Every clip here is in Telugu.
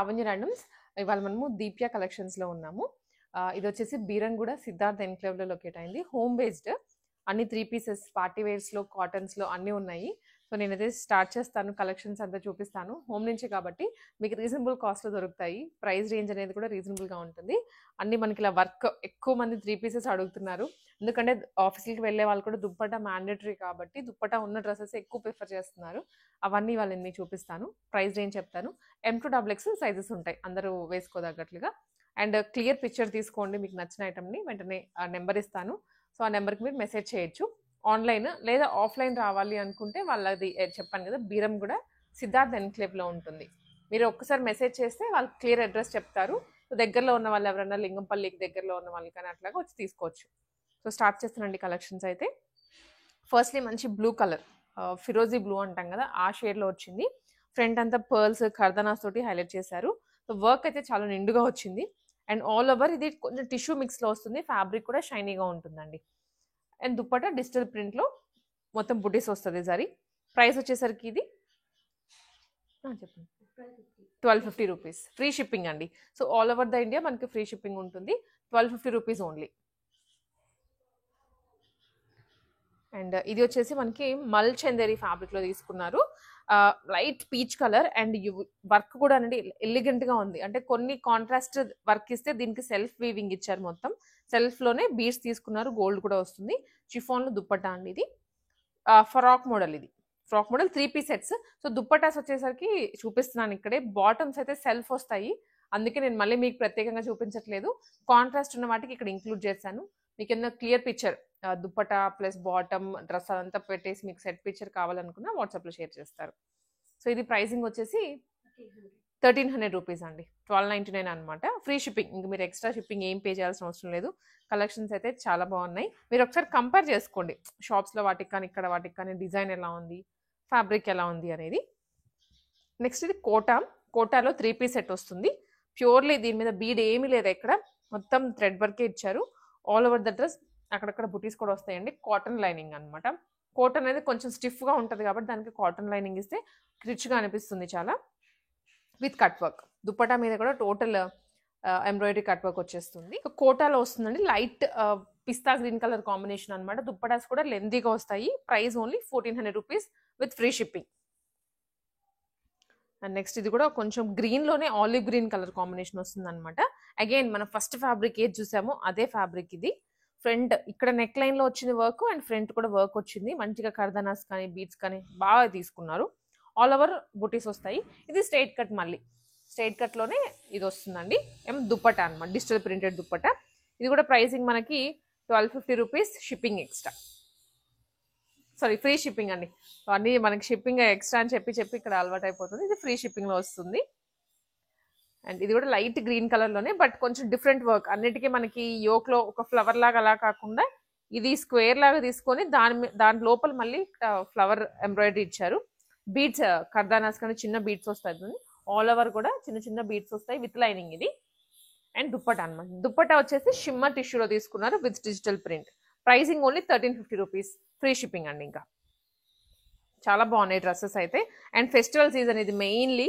లావణ్య ర్యాండమ్స్. ఇవాళ మనము దీప్య కలెక్షన్స్‌లో ఉన్నాము. ఇదొచ్చేసి బీరంగూడ సిద్ధార్థ్ ఎన్‌క్లేవ్‌లో లొకేట్ అయింది. హోమ్ బేస్డ్ అన్ని 3 పీసెస్ పార్టీ వేర్స్‌లో, కాటన్స్‌లో అన్నీ ఉన్నాయి. సో, నేనైతే స్టార్ట్ చేస్తాను. కలెక్షన్స్ అంతా చూపిస్తాను. హోమ్ నుంచే కాబట్టి మీకు రీజనబుల్ కాస్ట్‌లో దొరుకుతాయి. ప్రైస్ రేంజ్ అనేది కూడా రీజనబుల్‌గా ఉంటుంది. అన్నీ మనకి ఇలా వర్క్ ఎక్కువ మంది 3 పీసెస్ అడుగుతున్నారు. ఎందుకంటే ఆఫీస్‌లకి వెళ్ళే వాళ్ళు కూడా దుప్పట్టా మ్యాండేటరీ కాబట్టి దుప్పట్టా ఉన్న డ్రెసెస్ ఎక్కువ ప్రిఫర్ చేస్తున్నారు. అవన్నీ వాళ్ళని చూపిస్తాను. ప్రైస్ రేంజ్ చెప్తాను. M2XX సైజెస్ ఉంటాయి. అందరూ వేసుకోదగ్గట్లుగా. అండ్ క్లియర్ పిక్చర్ తీసుకోండి మీకు నచ్చిన ఐటెమ్‌ని. వెంటనే ఆ నెంబర్ ఇస్తాను. సో, ఆ నెంబర్‌కి మీరు మెసేజ్ చేయొచ్చు. ఆన్‌లైన్ లేదా ఆఫ్‌లైన్ రావాలి అనుకుంటే వాళ్ళది చెప్పాను కదా! బీరంగూడ సిద్ధార్థ్ ఎన్‌క్లేవ్‌లో ఉంటుంది. మీరు ఒక్కసారి మెసేజ్ చేస్తే వాళ్ళు క్లియర్ అడ్రస్ చెప్తారు. సో, దగ్గరలో ఉన్న వాళ్ళు ఎవరైనా లింగంపల్లికి దగ్గరలో ఉన్న వాళ్ళు కానీ అట్లాగా వచ్చి తీసుకోవచ్చు. సో, స్టార్ట్ చేస్తానండి కలెక్షన్స్ అయితే. ఫస్ట్‌లీ మంచి బ్లూ కలర్ ఫిరోజీ బ్లూ అంటాం కదా! ఆ షేడ్‌లో వచ్చింది. ఫ్రంట్ అంతా పర్ల్స్, కర్దనాస్ తోటి హైలైట్ చేశారు. సో, వర్క్ అయితే చాలా నిండుగా వచ్చింది. అండ్ ఆల్ ఓవర్ ఇది కొంచెం టిష్యూ మిక్స్‌లో వస్తుంది. ఫ్యాబ్రిక్ కూడా షైనీగా ఉంటుందండి. అండ్ దుప్పట్టా డిజిటల్ ప్రింట్‌లో మొత్తం బుటీస్ వస్తది జరీ. ప్రైస్ వచ్చేసరికి ఇది చెప్పండి. 1250 రూపీస్. ఫ్రీ షిప్పింగ్ అండి. So, all over the India మనకి ఫ్రీ షిప్పింగ్ ఉంటుంది. 1250 రూపీస్ ఓన్లీ. అండ్ ఇది వచ్చేసి మనకి మల్ చందేరి ఫ్యాబ్రిక్‌లో తీసుకున్నారు. Light peach colour and work కూడా అండి ఎలిగెంట్‌గా ఉంది. అంటే కొన్ని కాంట్రాస్ట్ వర్క్ ఇస్తే దీనికి సెల్ఫ్ వీవింగ్ ఇచ్చారు మొత్తం. సెల్ఫ్‌లోనే బీడ్స్ తీసుకున్నారు. గోల్డ్ కూడా వస్తుంది. షిఫాన్‌లో దుప్పట్టా అండి ఇది. ఫ్రాక్ మోడల్ ఇది. Frock model 3 piece sets. So, dupattas వచ్చేసరికి చూపిస్తున్నాను ఇక్కడే. బాటమ్స్ అయితే సెల్ఫ్ వస్తాయి. అందుకే నేను మళ్ళీ మీకు ప్రత్యేకంగా చూపించట్లేదు. కాంట్రాస్ట్ ఉన్న వాటికి ఇక్కడ ఇంక్లూడ్ చేశాను. మీకేమన్నా clear picture dupatta plus bottom dress అదంతా పెట్టేసి మీకు సెట్ పిక్చర్ కావాలనుకున్నా వాట్సాప్‌లో షేర్ చేస్తారు. సో, ఇది ప్రైసింగ్ వచ్చేసి 1300 రూపీస్ అండి. 1299 అనమాట. Free shipping. ఇంక మీరు ఎక్స్ట్రా షిప్పింగ్ ఏం పే చేయాల్సిన అవసరం లేదు. కలెక్షన్స్ అయితే చాలా బాగున్నాయి. మీరు ఒకసారి కంపేర్ చేసుకోండి. షాప్స్‌లో వాటికి కానీ, ఇక్కడ వాటికి కానీ డిజైన్ ఎలా ఉంది, ఫ్యాబ్రిక్ ఎలా ఉంది అనేది. నెక్స్ట్ ఇది కోటా. కోటాలో 3 పీస్ సెట్ వస్తుంది. ప్యూర్లీ దీని మీద బీడ్ ఏమీ లేదు ఎక్కడ. మొత్తం థ్రెడ్ వర్కే ఇచ్చారు. ఆల్ ఓవర్ ద డ్రెస్ అక్కడక్కడ బుటీస్ కూడా వస్తాయండి. కాటన్ లైనింగ్ అనమాట. కోట్ అనేది కొంచెం స్టిఫ్‌గా ఉంటుంది కాబట్టి దానికి కాటన్ లైనింగ్ ఇస్తే రిచ్‌గా అనిపిస్తుంది చాలా. With cut work. దుప్పటా మీద కూడా టోటల్ ఎంబ్రాయిడరీ కట్ వర్క్ వచ్చేస్తుంది. కోటాలో వస్తుందండి. లైట్ పిస్తా గ్రీన్ కలర్ కాంబినేషన్ అనమాట. దుప్పటాస్ కూడా లెంతీగా వస్తాయి. Price only 1400 rupees with free shipping. And next ఇది కూడా కొంచెం గ్రీన్‌లోనే ఆలివ్ గ్రీన్ కలర్ కాంబినేషన్ వస్తుందన్నమాట. అగైన్ మనం ఫస్ట్ ఫ్యాబ్రిక్ ఏది చూసామో అదే ఫ్యాబ్రిక్ ఇది. ఫ్రంట్ ఇక్కడ నెక్ లైన్‌లో వచ్చింది వర్క్ అండ్ ఫ్రంట్ కూడా వర్క్ వచ్చింది. మంచిగా కర్దనాస్ కానీ, బీడ్స్ కానీ బాగా తీసుకున్నారు. ఆల్ ఓవర్ బుటీస్ వస్తాయి. ఇది స్ట్రైట్ కట్ మళ్ళీ. స్ట్రైట్ కట్‌లోనే ఇది వస్తుందండి. దుప్పటా అనమాట. Digital printed dupatta. ఇది కూడా ప్రైసింగ్ మనకి 1250 rupees shipping extra. Sorry free shipping అండి. అన్నీ మనకి షిప్పింగ్ ఎక్స్ట్రా అని చెప్పి ఇక్కడ అలవాటు అయిపోతుంది. ఇది ఫ్రీ షిప్పింగ్లో వస్తుంది. అండ్ ఇది కూడా లైట్ గ్రీన్ కలర్లోనే బట్ కొంచెం డిఫరెంట్ వర్క్. అన్నిటికీ మనకి యోక్లో ఒక ఫ్లవర్ లాగా అలా కాకుండా ఇది స్క్వేర్ లాగా తీసుకొని దాని లోపల మళ్ళీ ఫ్లవర్ ఎంబ్రాయిడరీ ఇచ్చారు. బీడ్స్ కర్దానాస్ కానీ చిన్న బీడ్స్ వస్తాయి. ఆల్ ఓవర్ కూడా చిన్న చిన్న బీడ్స్ వస్తాయి విత్ లైనింగ్ ఇది. అండ్ దుప్పటా అనమాట. దుప్పటా వచ్చేసి షిమ్మర్ టిష్యూలో తీసుకున్నారు with digital print. Pricing only 1350 rupees. Free shipping అండి. ఇంకా చాలా బాగున్నాయి డ్రెస్సెస్ అయితే. అండ్ ఫెస్టివల్ సీజన్ ఇది మెయిన్లీ.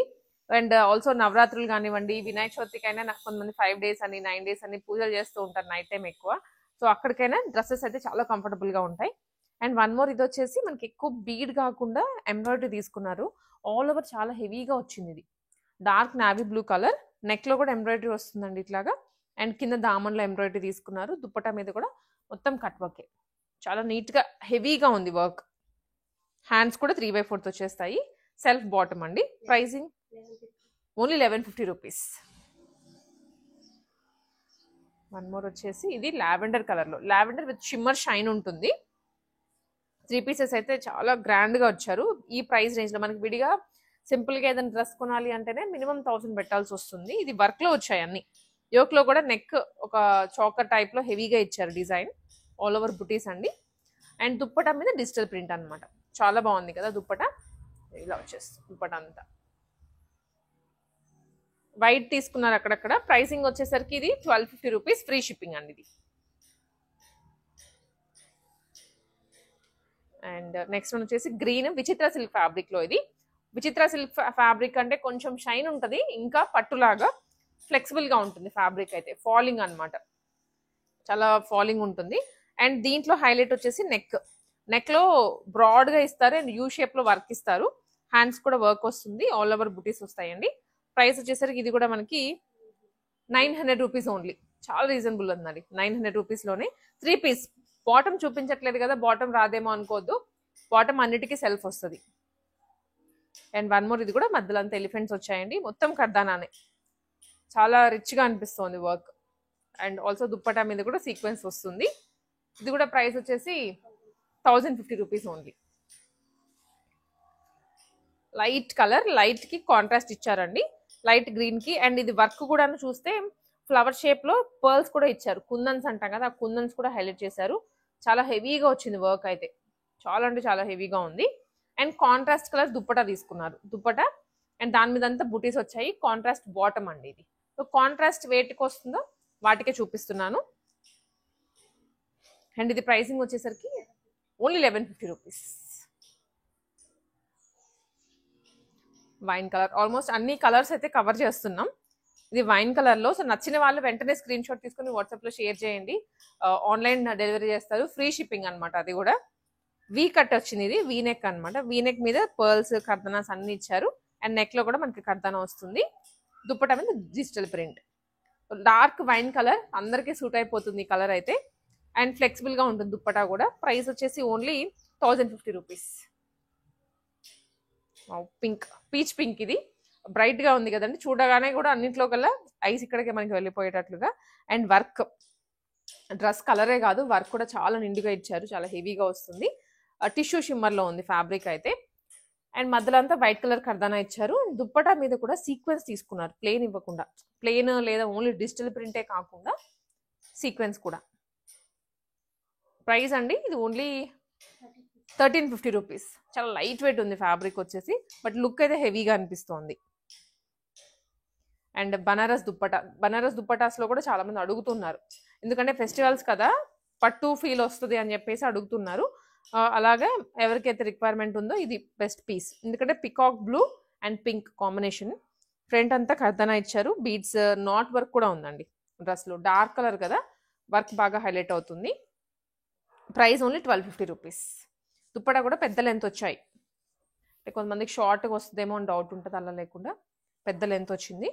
అండ్ ఆల్సో నవరాత్రులు కానివ్వండి, వినాయక చవితికైనా కొంతమంది 5 డేస్ అని 9 డేస్ అని పూజలు చేస్తూ ఉంటారు నైట్ టైం ఎక్కువ. సో, అక్కడికైనా డ్రెస్సెస్ అయితే చాలా కంఫర్టబుల్గా ఉంటాయి. అండ్ వన్ మోర్ ఇది వచ్చేసి మనకి ఎక్కువ బీడ్ కాకుండా ఎంబ్రాయిడరీ తీసుకున్నారు. ఆల్ ఓవర్ చాలా హెవీగా వచ్చింది ఇది. Dark navy blue colour. నెక్లో కూడా ఎంబ్రాయిడరీ వస్తుందండి ఇట్లాగా. అండ్ కింద దామన్లో ఎంబ్రాయిడరీ తీసుకున్నారు. దుప్పటా మీద కూడా మొత్తం కట్ వర్కే. చాలా నీట్గా హెవీగా ఉంది వర్క్. హ్యాండ్స్ కూడా 3/4 వచ్చేస్తాయి. సెల్ఫ్ బాటమ్ అండి. Pricing only 1150 rupees. One more వచ్చేసి ఇది లావెండర్ కలర్లో. లావెండర్ విత్ షిమ్మర్ షైన్ ఉంటుంది. 3 పీసెస్ అయితే చాలా గ్రాండ్గా వచ్చారు. ఈ ప్రైస్ రేంజ్లో మనకి విడిగా సింపుల్గా ఏదైనా డ్రెస్ కొనాలి అంటేనే మినిమం 1000 పెట్టాల్సి వస్తుంది. ఇది వర్క్లో వచ్చాయి అన్ని. యోక్లో కూడా నెక్ ఒక చాకర్ టైప్లో హెవీగా ఇచ్చారు డిజైన్. ఆల్ ఓవర్ బుటీస్ అండి. అండ్ దుప్పటా మీద డిజిటల్ ప్రింట్ అనమాట. చాలా బాగుంది కదా దుప్పటా. ఇలా వచ్చేస్తుంది దుప్పటా అంతా. వైట్ తీసుకున్నారు అక్కడక్కడ. ప్రైసింగ్ వచ్చేసరికి ఇది 1250 రూపీస్. ఫ్రీ షిప్పింగ్ అండి ఇది. అండ్ నెక్స్ట్ వన్ వచ్చేసి గ్రీన్ విచిత్ర సిల్క్ ఫ్యాబ్రిక్లో ఇది. విచిత్ర సిల్క్ ఫ్యాబ్రిక్ అంటే కొంచెం షైన్ ఉంటుంది, ఇంకా పట్టులాగా ఫ్లెక్సిబుల్గా ఉంటుంది ఫ్యాబ్రిక్ అయితే. ఫాలింగ్ అనమాట, చాలా ఫాలింగ్ ఉంటుంది. అండ్ దీంట్లో హైలైట్ వచ్చేసి నెక్లో బ్రాడ్గా ఇస్తారు అండ్ యూ షేప్లో వర్క్ ఇస్తారు. హ్యాండ్స్ కూడా వర్క్ వస్తుంది, ఆల్ ఓవర్ బుటీస్ వస్తాయండి. ప్రైస్ వచ్చేసరికి ఇది కూడా మనకి 900 రూపీస్ ఓన్లీ. చాలా రీజనబుల్ ఉందండి, 900 రూపీస్లోనే 3 పీస్. బాటమ్ చూపించట్లేదు కదా, బాటమ్ రాదేమో అనుకోవద్దు, బాటమ్ అన్నిటికీ సెల్ఫ్ వస్తుంది. అండ్ వన్ మోర్, ఇది కూడా మధ్యలో అంతా ఎలిఫెంట్స్ వచ్చాయండి, మొత్తం కర్దానానే, చాలా రిచ్గా అనిపిస్తుంది వర్క్. అండ్ ఆల్సో దుప్పటా మీద కూడా సీక్వెన్స్ వస్తుంది. ఇది కూడా ప్రైస్ వచ్చేసి 1050 రూపీస్ ఓన్లీ. లైట్ కలర్, లైట్కి కాంట్రాస్ట్ ఇచ్చారండి, లైట్ గ్రీన్కి. అండ్ ఇది వర్క్ కూడా చూస్తే ఫ్లవర్ షేప్లో పర్ల్స్ కూడా ఇచ్చారు, కుందన్స్ అంటాం కదా, ఆ కుందన్స్ కూడా హైలైట్ చేశారు. చాలా హెవీగా వచ్చింది వర్క్ అయితే, చాలా అంటే చాలా హెవీగా ఉంది. అండ్ కాంట్రాస్ట్ కలర్ దుప్పటా తీసుకున్నారు, దుప్పటా అండ్ దాని మీద అంతా బుటీస్ వచ్చాయి. కాంట్రాస్ట్ బాటమ్ అండి ఇది. సో కాంట్రాస్ట్ వేటికి వస్తుందో వాటికే చూపిస్తున్నాను. అండ్ ఇది ప్రైసింగ్ వచ్చేసరికి only 1150 rupees. Wine colour, almost అన్ని కలర్స్ అయితే కవర్ చేస్తున్నాం. ఇది వైన్ కలర్లో. సో నచ్చిన వాళ్ళు వెంటనే స్క్రీన్ షాట్ తీసుకుని వాట్సాప్లో షేర్ చేయండి, ఆన్లైన్ డెలివరీ చేస్తారు, ఫ్రీ షిప్పింగ్ అనమాట. అది కూడా వీ కట్ వచ్చింది, ఇది వీ నెక్ అనమాట. వీ నెక్ మీద పర్ల్స్ కర్దనాస్ అన్ని ఇచ్చారు. అండ్ నెక్లో కూడా మనకి కర్దనా వస్తుంది. దుప్పటా మీద digital print, dark wine colour అందరికీ సూట్ అయిపోతుంది ఈ కలర్ అయితే. అండ్ ఫ్లెక్సిబుల్గా ఉంటుంది దుప్పటా కూడా. ప్రైస్ వచ్చేసి only 1050 rupees. Pink, peach pink, ఇది బ్రైట్గా ఉంది కదండి, చూడగానే కూడా అన్నింటిలో కల్లా ఐస్ ఇక్కడికి మనకి వెళ్ళిపోయేటట్లుగా. అండ్ వర్క్, డ్రెస్ కలరే కాదు వర్క్ కూడా చాలా నిండుగా ఇచ్చారు, చాలా హెవీగా వస్తుంది. టిష్యూ షిమ్మర్లో ఉంది ఫ్యాబ్రిక్ అయితే. అండ్ మధ్యలో అంతా వైట్ కలర్ కర్దానా ఇచ్చారు. దుప్పటా మీద కూడా సీక్వెన్స్ తీసుకున్నారు, ప్లెయిన్ ఇవ్వకుండా, ప్లెయిన్ లేదా ఓన్లీ డిజిటల్ ప్రింటే కాకుండా సీక్వెన్స్ కూడా. ప్రైస్ అండి ఇది ఓన్లీ 1350 రూపీస్. చాలా లైట్ వెయిట్ ఉంది ఫ్యాబ్రిక్ వచ్చేసి, బట్ లుక్ అయితే హెవీగా అనిపిస్తోంది. అండ్ బనారస్ దుప్పటా, బనారస్ దుప్పటాస్లో కూడా చాలా మంది అడుగుతున్నారు, ఎందుకంటే ఫెస్టివల్స్ కదా, పట్టు ఫీల్ వస్తుంది అని చెప్పేసి అడుగుతున్నారు. అలాగే ఎవరికైతే రిక్వైర్మెంట్ ఉందో ఇది బెస్ట్ పీస్, ఎందుకంటే peacock blue and pink combination. Front అంతా కర్దనా ఇచ్చారు, బీడ్స్ నాట్ వర్క్ కూడా ఉందండి డ్రెస్లో. డార్క్ కలర్ కదా, వర్క్ బాగా హైలైట్ అవుతుంది. Price only 1250 rupees. దుప్పటా కూడా పెద్ద లెంత్ వచ్చాయి, కొంతమందికి షార్ట్గా వస్తుందేమో అని డౌట్ ఉంటుంది, అలా లేకుండా పెద్ద లెంత్ వచ్చింది.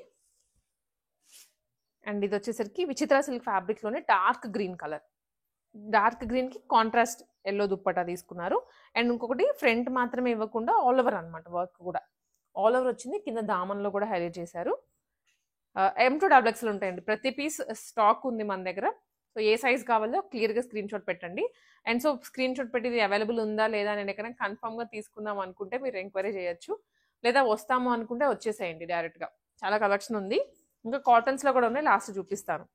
అండ్ ఇది వచ్చేసరికి విచిత్ర సిల్క్ ఫ్యాబ్రిక్లోనే డార్క్ గ్రీన్ కలర్, డార్క్ గ్రీన్కి కాంట్రాస్ట్ ఎల్లో దుప్పటా తీసుకున్నారు. అండ్ ఇంకొకటి ఫ్రంట్ మాత్రమే ఇవ్వకుండా ఆల్ ఓవర్ అనమాట, వర్క్ కూడా ఆల్ ఓవర్ వచ్చింది. కింద దామన్లో కూడా హైలైట్ చేశారు. M2 XXL ఉంటాయండి, ప్రతి పీస్ స్టాక్ ఉంది మన దగ్గర. సో ఏ సైజ్ కావాలో క్లియర్గా స్క్రీన్ షాట్ పెట్టండి. అండ్ సో స్క్రీన్ షాట్ పెట్టి ఇది అవైలబుల్ ఉందా లేదా నేను ఎక్కడైనా కన్ఫర్మ్గా తీసుకుందాం అనుకుంటే మీరు ఎంక్వైరీ చేయొచ్చు, లేదా వస్తాము అనుకుంటే వచ్చేసేయండి డైరెక్ట్గా. చాలా కలెక్షన్ ఉంది, ఇంకా కాటన్స్లో కూడా ఉన్నాయి, లాస్ట్ చూపిస్తాను.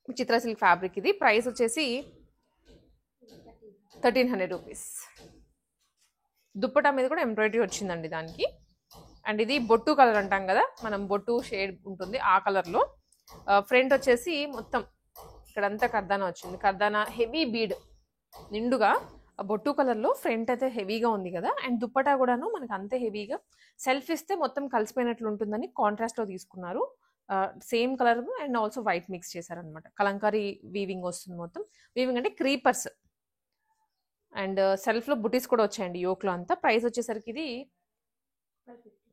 విచిత్ర సిల్క్ ఫ్యాబ్రిక్ ఇది. ప్రైస్ వచ్చేసి 1300 రూపీస్. దుప్పటా మీద కూడా ఎంబ్రాయిడరీ వచ్చిందండి దానికి. అండ్ ఇది బొట్టు కలర్ అంటాం కదా మనం, బొట్టు షేడ్ ఉంటుంది ఆ కలర్లో. ఫ్రంట్ వచ్చేసి మొత్తం ఇక్కడంతా కర్దానా వచ్చింది, కర్దానా హెవీ బీడ్ నిండుగా బొట్టు కలర్లో. ఫ్రంట్ అయితే హెవీగా ఉంది కదా, అండ్ దుప్పటా కూడాను మనకు అంతే హెవీగా. సెల్ఫ్ ఇస్తే మొత్తం కలిసిపోయినట్లు ఉంటుందని కాంట్రాస్ట్లో తీసుకున్నారు, same colour and also white mix చేశారనమాట. కలంకారీ వీవింగ్ వస్తుంది మొత్తం, వీవింగ్ అంటే క్రీపర్స్. అండ్ సెల్ఫ్లో బుటీస్ కూడా వచ్చాయండి యోక్లో అంతా. ప్రైస్ వచ్చేసరికి ఇది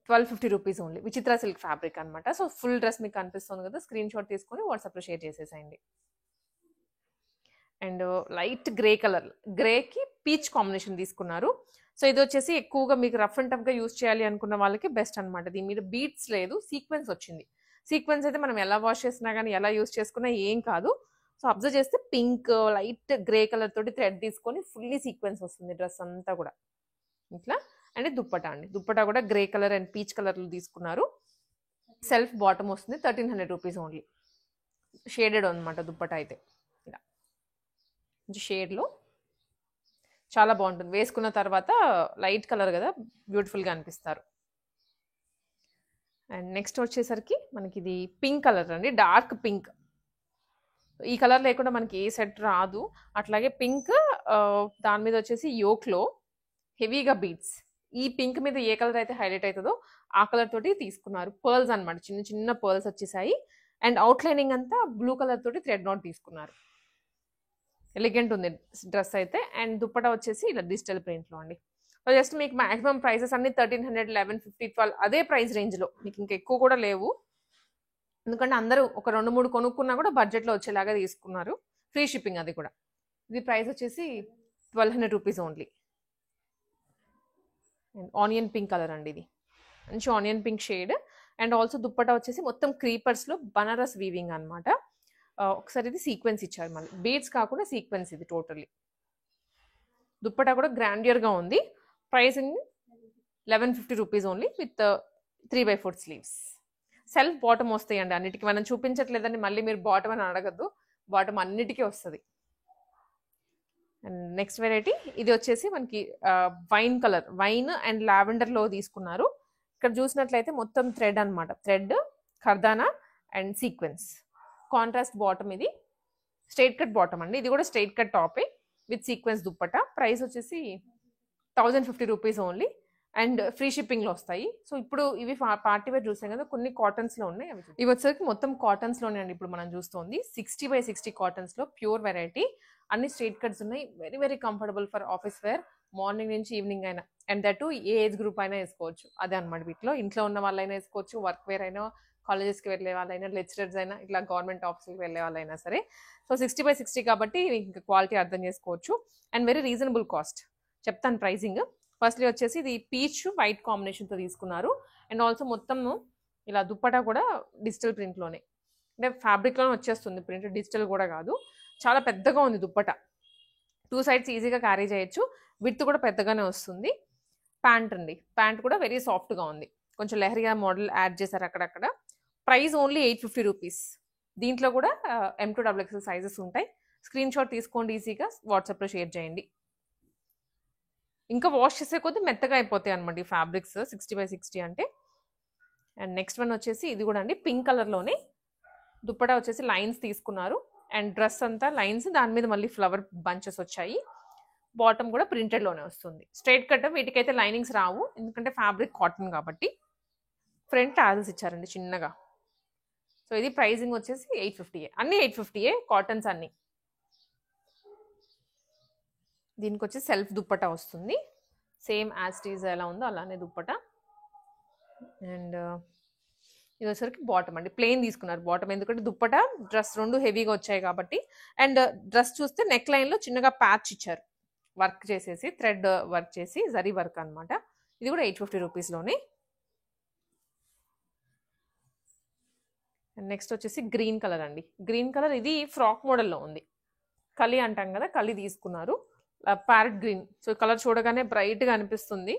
1250 rupees only. Vichitra silk fabric అనమాట. సో ఫుల్ డ్రెస్ మీకు కనిపిస్తుంది కదా, స్క్రీన్ షాట్ తీసుకొని వాట్సాప్లో షేర్ చేసేసేయండి. అండ్ లైట్ గ్రే కలర్, గ్రేకి పీచ్ కాంబినేషన్ తీసుకున్నారు. సో ఇది వచ్చేసి ఎక్కువగా మీకు రఫ్ అండ్ టఫ్గా యూస్ చేయాలి అనుకున్న వాళ్ళకి బెస్ట్ అనమాట. దీని మీద బీట్స్ లేదు, సీక్వెన్స్ వచ్చింది. సీక్వెన్స్ అయితే మనం ఎలా వాష్ చేసినా కానీ ఎలా యూస్ చేసుకున్నా ఏం కాదు. సో అబ్జర్వ్ చేస్తే పింక్ లైట్ గ్రే కలర్ తోటి థ్రెడ్ తీసుకొని ఫుల్లీ సీక్వెన్స్ వస్తుంది డ్రెస్ అంతా కూడా ఇట్లా. అండ్ దుప్పటా అండి, దుప్పటా కూడా గ్రే కలర్ అండ్ పీచ్ కలర్లు తీసుకున్నారు. సెల్ఫ్ బాటమ్ వస్తుంది, 1300 రూపీస్ ఓన్లీ. షేడెడ్ అనమాట దుప్పటా అయితే, ఇలా మంచి షేడ్లో చాలా బాగుంటుంది. వేసుకున్న తర్వాత లైట్ కలర్ కదా, బ్యూటిఫుల్గా అనిపిస్తారు. అండ్ నెక్స్ట్ వచ్చేసరికి మనకి ఇది పింక్ కలర్ అండి, డార్క్ పింక్. ఈ కలర్ లేకుండా మనకి ఏ సెట్ రాదు. అట్లాగే పింక్, దాని మీద వచ్చేసి యోక్లో హెవీగా బీడ్స్, ఈ పింక్ మీద ఏ కలర్ అయితే హైలైట్ అవుతుందో ఆ కలర్ తోటి తీసుకున్నారు. పర్ల్స్ అనమాట, చిన్న చిన్న పర్ల్స్ వచ్చేసాయి. అండ్ అవుట్ లైనింగ్ అంతా బ్లూ కలర్ తోటి థ్రెడ్ నాట్ తీసుకున్నారు. ఎలిగెంట్ ఉంది డ్రెస్ అయితే. అండ్ దుప్పటా వచ్చేసి ఇలా డిజిటల్ ప్రింట్లో అండి. సో జస్ట్ మీకు మాక్సిమం ప్రైసెస్ అన్ని 1300, 1150, 12 అదే ప్రైస్ రేంజ్లో, మీకు ఇంకా ఎక్కువ కూడా లేవు. ఎందుకంటే అందరూ ఒక 2-3 కొనుక్కున్నా కూడా బడ్జెట్లో వచ్చేలాగా తీసుకున్నారు. ఫ్రీ షిప్పింగ్ అది కూడా. ఇది ప్రైస్ వచ్చేసి 1200 rupees only. And onion pink colour అండి, ఇది మంచి onion pink shade. And also dupatta వచ్చేసి మొత్తం క్రీపర్స్లో బనారస్ వీవింగ్ అనమాట. ఒకసారి ఇది సీక్వెన్స్ ఇచ్చారు, మళ్ళీ బీడ్స్ కాకుండా సీక్వెన్స్ ఇది టోటల్లీ. దుప్పటా కూడా గ్రాండియర్గా ఉంది. Pricing 1150 rupees only with 3/4 sleeves. Self bottom వస్తాయండి అన్నిటికీ. మనం చూపించట్లేదని మళ్ళీ మీరు బాటమ్ అని అడగద్దు, బాటమ్ అన్నిటికీ వస్తుంది. అండ్ నెక్స్ట్ వెరైటీ ఇది వచ్చేసి మనకి వైన్ కలర్, వైన్ అండ్ లావెండర్లో తీసుకున్నారు. ఇక్కడ చూసినట్లయితే మొత్తం థ్రెడ్ అనమాట, థ్రెడ్, ఖర్దానా అండ్ సీక్వెన్స్. కాంట్రాస్ట్ బాటమ్, ఇది స్ట్రైట్ కట్ బాటమ్ అండి. ఇది కూడా స్ట్రైట్ కట్ టాపే విత్ సీక్వెన్స్ దుప్పటా. ప్రైస్ వచ్చేసి 1050 రూపీస్ ఓన్లీ. అండ్ ఫ్రీ షిప్పింగ్లో వస్తాయి. సో ఇప్పుడు ఇవి పార్టీ వేర్ చూసాం కదా, కొన్ని కాటన్స్లో ఉన్నాయి. అవి ఇవి వచ్చేసరికి మొత్తం కాటన్స్లోనే అండి ఇప్పుడు మనం చూస్తుంది. 60/60 కాటన్స్లో ప్యూర్ వెరైటీ. అన్ని స్ట్రైట్ కట్స్ ఉన్నాయి. Very very comfortable for office wear, morning నుంచి ఈవినింగ్ అయినా. And that a age group అయినా వేసుకోవచ్చు. అదే అనమాట వీటిలో. ఇంట్లో ఉన్న వాళ్ళైనా వేసుకోవచ్చు, వర్క్ వేర్ అయినా, కాలేజెస్కి వెళ్ళే వాళ్ళైనా, లెక్చరర్స్ అయినా, ఇట్లా గవర్నమెంట్ ఆఫీస్కి వెళ్ళే వాళ్ళైనా సరే. సో 60/60 కాబట్టి ఇంకా క్వాలిటీ అర్థం చేసుకోవచ్చు. And very reasonable cost. చెప్తాను ప్రైజింగ్. ఫస్ట్లీ వచ్చేసి ఇది పీచ్ వైట్ కాంబినేషన్తో తీసుకున్నారు. అండ్ ఆల్సో మొత్తం ఇలా దుప్పటా కూడా డిజిటల్ ప్రింట్లోనే, అంటే ఫ్యాబ్రిక్లోనే వచ్చేస్తుంది ప్రింట్, డిజిటల్ కూడా కాదు. చాలా పెద్దగా ఉంది దుప్పటా, 2 సైడ్స్ ఈజీగా క్యారీ చేయొచ్చు. విడ్త్ కూడా పెద్దగానే వస్తుంది. ప్యాంట్ అండి, ప్యాంట్ కూడా వెరీ సాఫ్ట్గా ఉంది. కొంచెం లెహరియా మోడల్ యాడ్ చేశారు అక్కడక్కడ. Price only 850 rupees. దీంట్లో కూడా M2XXL సైజెస్ ఉంటాయి. స్క్రీన్ షాట్ తీసుకోండి, ఈజీగా వాట్సాప్లో షేర్ చేయండి. ఇంకా వాష్ చేసే కొద్దీ మెత్తగా అయిపోతాయి అనమాట ఈ ఫ్యాబ్రిక్స్ 60/60 అంటే. అండ్ నెక్స్ట్ వన్ వచ్చేసి ఇది కూడా అండి పింక్ కలర్లోనే. దుప్పటా వచ్చేసి లైన్స్ తీసుకున్నారు. అండ్ డ్రెస్ అంతా లైన్స్, దాని మీద మళ్ళీ ఫ్లవర్ బంచెస్ వచ్చాయి. బాటమ్ కూడా ప్రింటెడ్లోనే వస్తుంది. స్ట్రైట్ కట్, వీటికైతే లైనింగ్స్ రావు ఎందుకంటే ఫ్యాబ్రిక్ కాటన్ కాబట్టి. ఫ్రంట్ టాజల్స్ ఇచ్చారండి చిన్నగా. సో ఇది ప్రైజింగ్ వచ్చేసి 850. అన్నీ 850 కాటన్స్ అన్నీ. దీనికి వచ్చి సెల్ఫ్ దుప్పటా వస్తుంది, సేమ్ యాస్టీజ్ ఎలా ఉందో అలానే దుప్పటా. అండ్ ఇది వచ్చేసరికి బాటమ్ అండి, ప్లెయిన్ తీసుకున్నారు బాటమ్, ఎందుకంటే దుప్పటా డ్రెస్ రెండు హెవీగా వచ్చాయి కాబట్టి. అండ్ డ్రెస్ చూస్తే నెక్ లైన్లో చిన్నగా ప్యాచ్ ఇచ్చారు, వర్క్ చేసేసి, థ్రెడ్ వర్క్ చేసి, జరీ వర్క్ అనమాట. ఇది కూడా 850 రూపీస్లోనే. అండ్ నెక్స్ట్ వచ్చేసి గ్రీన్ కలర్ అండి. గ్రీన్ కలర్ ఇది ఫ్రాక్ మోడల్లో ఉంది, కలి అంటాం కదా, కలి తీసుకున్నారు. Parrot green. సో కలర్ చూడగానే బ్రైట్గా అనిపిస్తుంది,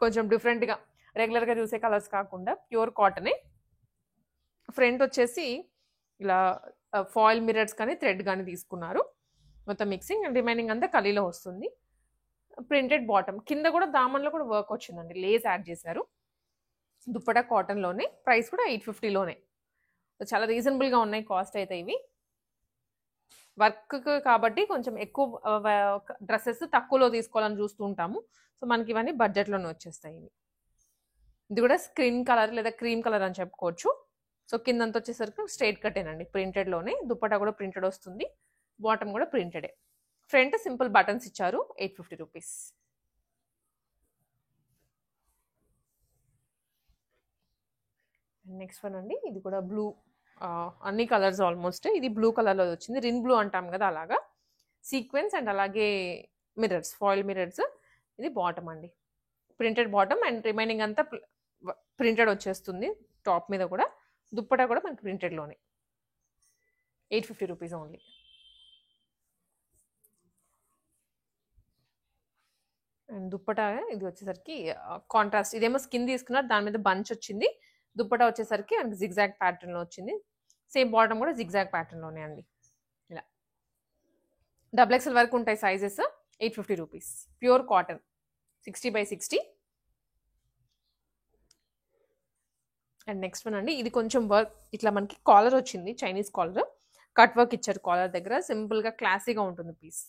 కొంచెం డిఫరెంట్గా, రెగ్యులర్గా చూసే కలర్స్ కాకుండా ప్యూర్ కాటనే. ఫ్రంట్ వచ్చేసి ఇలా ఫాయిల్ మిరర్స్ కానీ థ్రెడ్ కానీ తీసుకున్నారు, మొత్తం మిక్సింగ్. అండ్ రిమైనింగ్ అంతా కలీలో వస్తుంది. ప్రింటెడ్ బాటమ్, కింద కూడా దామన్లో కూడా వర్క్ వచ్చిందండి, లేస్ యాడ్ చేశారు. దుప్పటా కాటన్లోనే. ప్రైస్ కూడా 850లోనే. చాలా రీజనబుల్గా ఉన్నాయి కాస్ట్ అయితే. ఇవి వర్క్ కాబట్టి కొంచెం ఎక్కువ డ్రెస్సెస్ తక్కువలో తీసుకోవాలని చూస్తూ ఉంటాము. సో మనకి ఇవన్నీ బడ్జెట్లోనే వచ్చేస్తాయి. ఇవి ఇది కూడా స్క్రీన్ కలర్ లేదా క్రీమ్ కలర్ అని చెప్పుకోవచ్చు. సో కిందంతా వచ్చేసరికి స్ట్రైట్ కట్టేనండి, ప్రింటెడ్లోనే. దుప్పటా కూడా ప్రింటెడ్ వస్తుంది, బాటమ్ కూడా ప్రింటెడే. ఫ్రంట్ సింపుల్ బటన్స్ ఇచ్చారు, 850 రూపీస్. నెక్స్ట్ వన్ అండి, ఇది కూడా బ్లూ, అన్ని కలర్స్ ఆల్మోస్ట్. ఇది బ్లూ కలర్లో వచ్చింది, రిన్ బ్లూ అంటాం కదా అలాగా. సీక్వెన్స్ అండ్ అలాగే మిరర్స్, ఫాయిల్ మిరర్స్. ఇది బాటమ్ అండి, ప్రింటెడ్ బాటమ్. అండ్ రిమైనింగ్ అంతా ప్రింటెడ్ వచ్చేస్తుంది టాప్ మీద కూడా. దుప్పటా కూడా మనకి ప్రింటెడ్లోనే. 850 రూపీస్ ఓన్లీ. అండ్ దుప్పటా ఇది వచ్చేసరికి కాంట్రాస్ట్. ఇదేమో స్కిన్ తీసుకున్నారు, దాని మీద బంచ్ వచ్చింది. దుప్పటా వచ్చేసరికి మనకి జిగ్జాగ్ ప్యాటర్న్లో వచ్చింది. సేమ్ బాటమ్ కూడా జిగ్జాగ్ ప్యాటర్న్లోనే అండి. ఇలా XXL వరకు ఉంటాయి sizes. 850 rupees. Pure cotton, 60/60. And next one అండి, ఇది కొంచెం వర్క్, ఇట్లా మనకి కాలర్ వచ్చింది, చైనీస్ కాలర్. కట్ వర్క్ ఇచ్చారు కాలర్ దగ్గర. సింపుల్గా క్లాసీగా ఉంటుంది పీస్.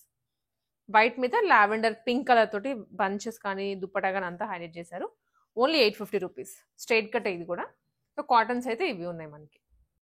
వైట్ మీద లావెండర్ పింక్ కలర్ తోటి బంచెస్ కానీ దుప్పటా కానీ అంతా హైలైట్ చేశారు. Only 850 rupees. స్ట్రైట్ కట్ ఇది కూడా. సో కాటన్స్ అయితే ఇవి ఉన్నాయి మనకి.